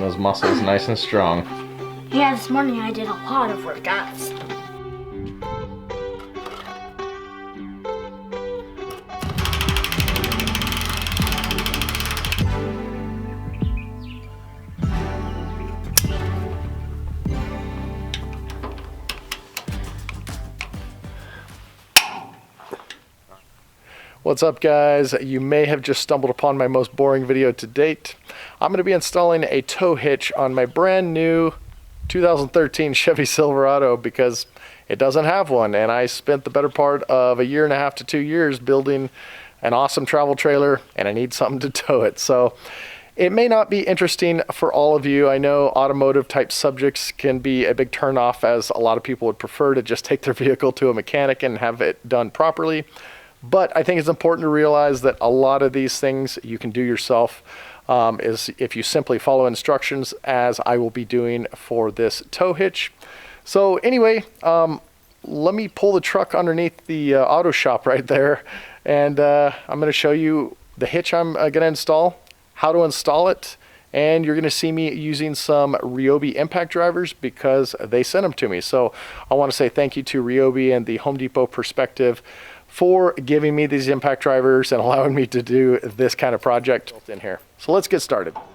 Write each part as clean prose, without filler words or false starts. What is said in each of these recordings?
getting those muscles nice and strong. Yeah, this morning I did a lot of workouts. What's up, guys? You may have just stumbled upon my most boring video to date. I'm going to be installing a tow hitch on my brand new 2013 Chevy Silverado because it doesn't have one, and I spent the better part of 1.5 to 2 years building an awesome travel trailer, and I need something to tow it. So it may not be interesting for all of you. I know automotive type subjects can be a big turnoff, as a lot of people would prefer to just take their vehicle to a mechanic and have it done properly. But I think it's important to realize that a lot of these things you can do yourself is if you simply follow instructions, as I will be doing for this tow hitch. So anyway, let me pull the truck underneath the auto shop right there, and I'm going to show you the hitch I'm going to install, how to install it, and you're going to see me using some Ryobi impact drivers because they sent them to me. So I want to say thank you to Ryobi and the Home Depot Prospective for giving me these impact drivers and allowing me to do this kind of project in here. So let's get started. Right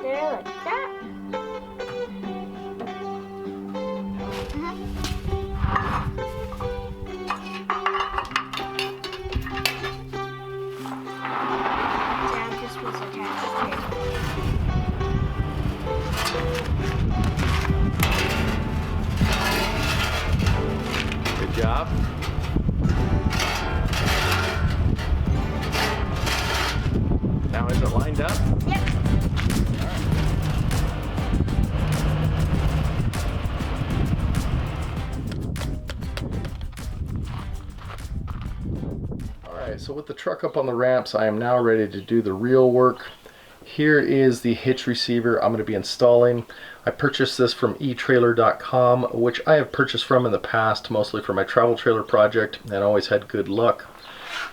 there, like that. Dad just was attached Good job. Now is it lined up? Yep. Alright, so with the truck up on the ramps, I am now ready to do the real work. Here is the hitch receiver I'm going to be installing. I purchased this from eTrailer.com, which I have purchased from in the past, mostly for my travel trailer project, and always had good luck.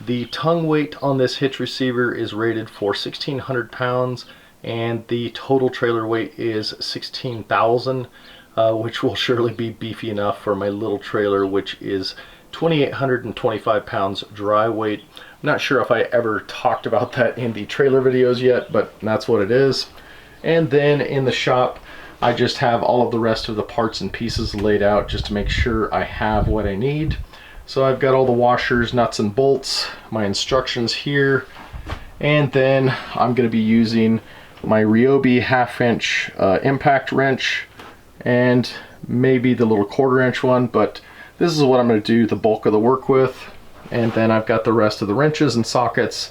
The tongue weight on this hitch receiver is rated for 1,600 pounds, and the total trailer weight is 16,000, which will surely be beefy enough for my little trailer, which is 2,825 pounds dry weight. I'm not sure if I ever talked about that in the trailer videos yet, but that's what it is. And then in the shop, I just have all of the rest of the parts and pieces laid out just to make sure I have what I need. So I've got all the washers, nuts and bolts, my instructions here, and then I'm going to be using my Ryobi 1/2 inch impact wrench and maybe the little 1/4 inch one, but this is what I'm going to do the bulk of the work with. And then I've got the rest of the wrenches and sockets,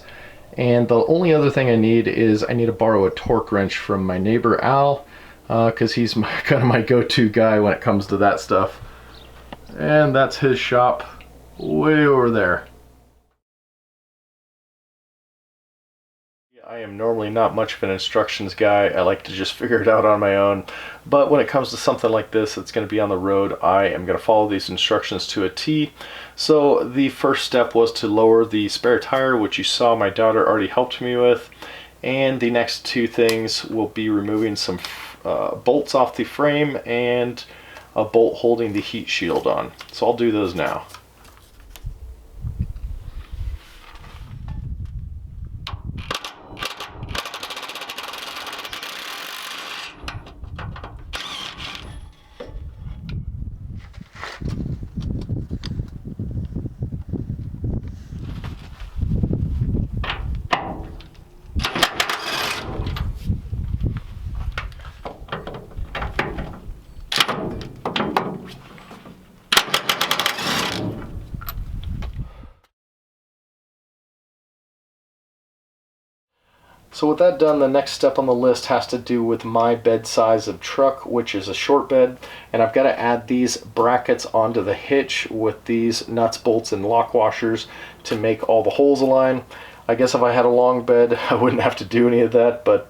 and the only other thing I need is I need to borrow a torque wrench from my neighbor Al, because he's kind of my go-to guy when it comes to that stuff. And that's his shop way over there. I am normally not much of an instructions guy. I like to just figure it out on my own. But when it comes to something like this, it's going to be on the road. I am going to follow these instructions to a T. So the first step was to lower the spare tire, which you saw my daughter already helped me with. And the next two things will be removing some bolts off the frame and a bolt holding the heat shield on. So I'll do those now. So with that done, the next step on the list has to do with my bed size of truck, which is a short bed, and I've got to add these brackets onto the hitch with these nuts, bolts, and lock washers to make all the holes align. I guess if I had a long bed, I wouldn't have to do any of that, but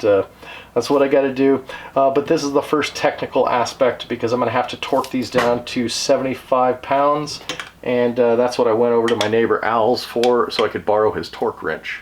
that's what I got to do. But this is the first technical aspect because I'm going to have to torque these down to 75 pounds, and that's what I went over to my neighbor Al's for, so I could borrow his torque wrench.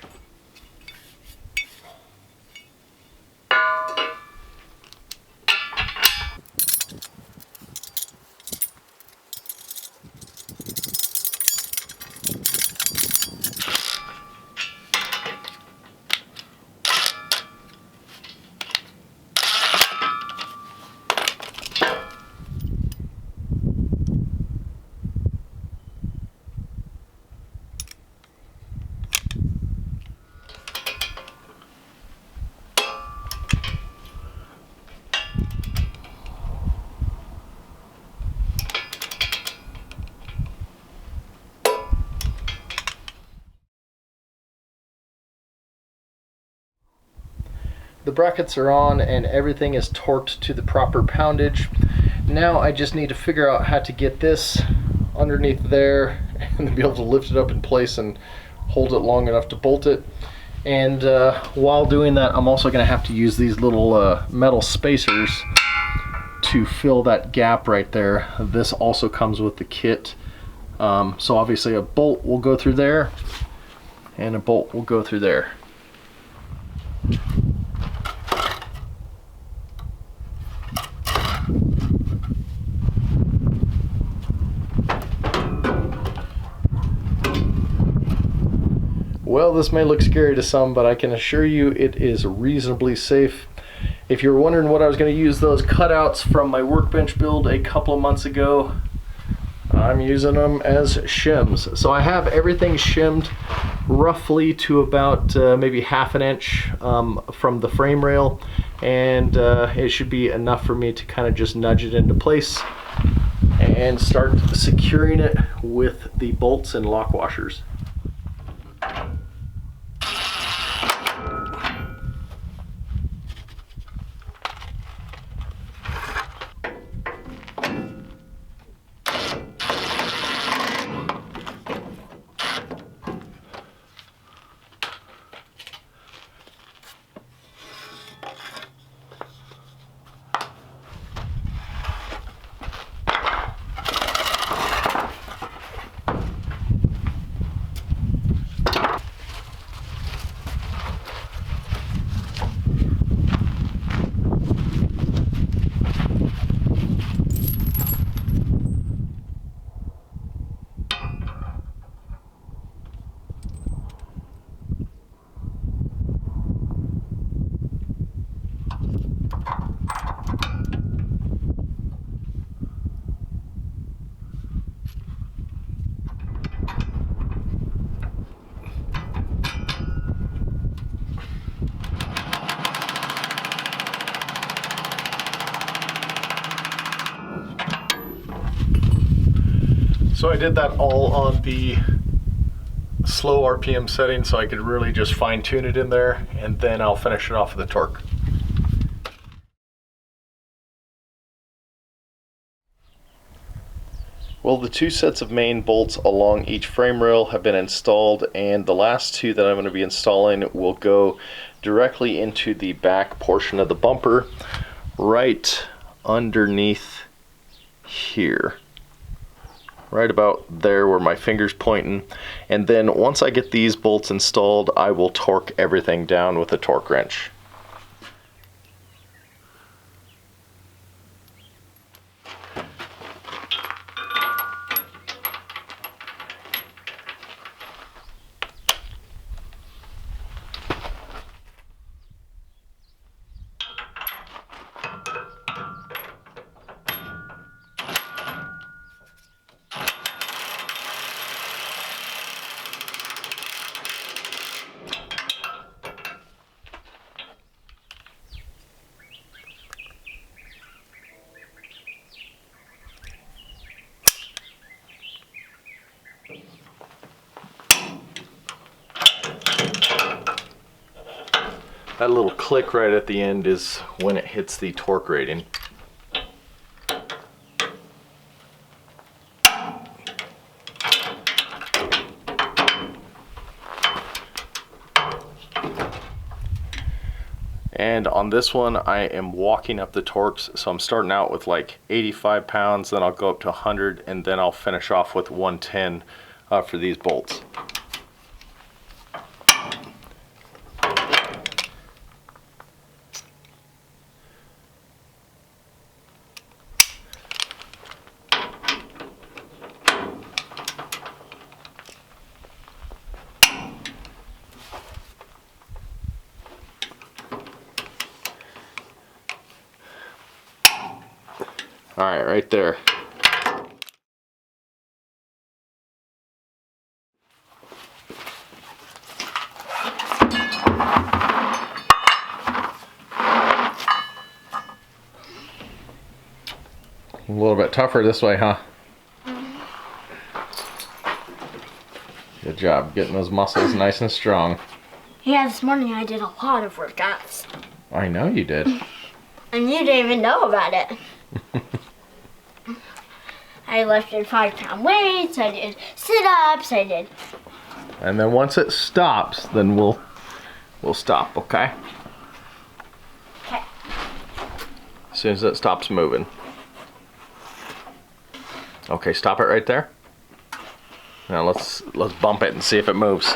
the brackets are on and everything is torqued to the proper poundage. Now I just need to figure out how to get this underneath there and be able to lift it up in place and hold it long enough to bolt it. And while doing that, I'm also going to have to use these little metal spacers to fill that gap right there. This also comes with the kit. So obviously a bolt will go through there and a bolt will go through there. Well, this may look scary to some, but I can assure you it is reasonably safe. If you're wondering what I was going to use those cutouts from my workbench build a couple of months ago, I'm using them as shims. So I have everything shimmed roughly to about maybe half an inch from the frame rail, and it should be enough for me to kind of just nudge it into place and start securing it with the bolts and lock washers. So I did that all on the slow RPM setting so I could really just fine tune it in there, and then I'll finish it off with the torque. Well, the two sets of main bolts along each frame rail have been installed, and the last two that I'm going to be installing will go directly into the back portion of the bumper, right underneath here. Right about there where my finger's pointing. And then once I get these bolts installed, I will torque everything down with a torque wrench. That little click right at the end is when it hits the torque rating. And on this one, I am walking up the torques, so I'm starting out with like 85 pounds, then I'll go up to 100, and then I'll finish off with 110 for these bolts. All right, right there. A little bit tougher this way, huh? Good job getting those muscles nice and strong. Yeah, this morning I did a lot of workouts. I know you did. And you didn't even know about it. I lifted 5-pound weights, I did sit-ups, I did. And then once it stops, then we'll stop, okay? Okay. As soon as it stops moving. Okay, stop it right there. Now let's bump it and see if it moves.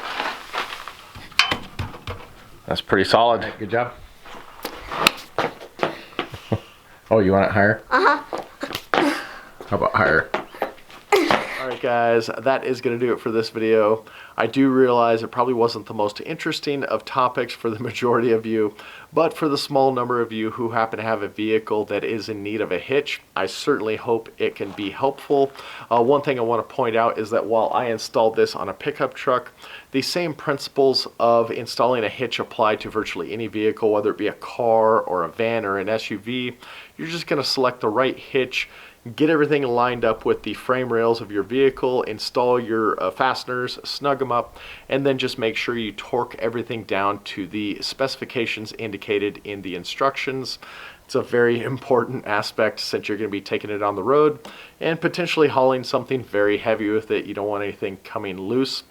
That's pretty solid. Good job. Oh, you want it higher? Uh-huh. How about higher? Alright guys, that is going to do it for this video. I do realize it probably wasn't the most interesting of topics for the majority of you, but for the small number of you who happen to have a vehicle that is in need of a hitch, I certainly hope it can be helpful. One thing I want to point out is that while I installed this on a pickup truck, the same principles of installing a hitch apply to virtually any vehicle, whether it be a car or a van or an SUV. You're just going to select the right hitch, get everything lined up with the frame rails of your vehicle, install your fasteners, snug them up, and then just make sure you torque everything down to the specifications indicated in the instructions. It's a very important aspect since you're going to be taking it on the road and potentially hauling something very heavy with it. You don't want anything coming loose.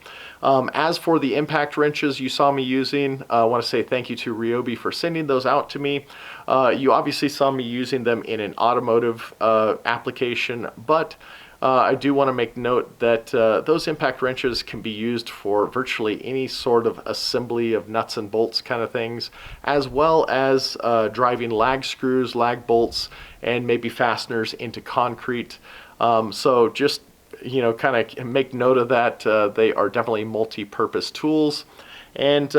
As for the impact wrenches you saw me using, I want to say thank you to Ryobi for sending those out to me. You obviously saw me using them in an automotive application, but I do want to make note that those impact wrenches can be used for virtually any sort of assembly of nuts and bolts kind of things, as well as driving lag screws, lag bolts, and maybe fasteners into concrete. So just, you know, kind of make note of that. They are definitely multi-purpose tools. And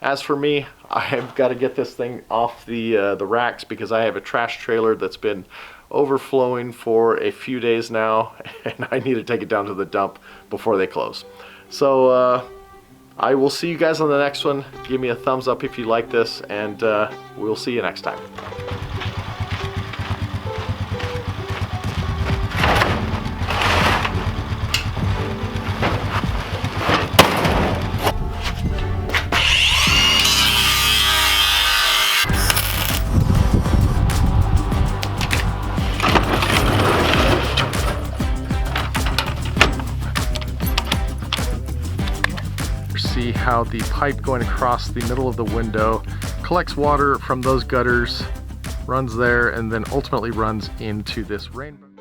as for me, I've got to get this thing off the racks because I have a trash trailer that's been overflowing for a few days now, and I need to take it down to the dump before they close. So I will see you guys on the next one. Give me a thumbs up if you like this, and we'll see you next time. See how the pipe going across the middle of the window collects water from those gutters, runs there, and then ultimately runs into this rainbow.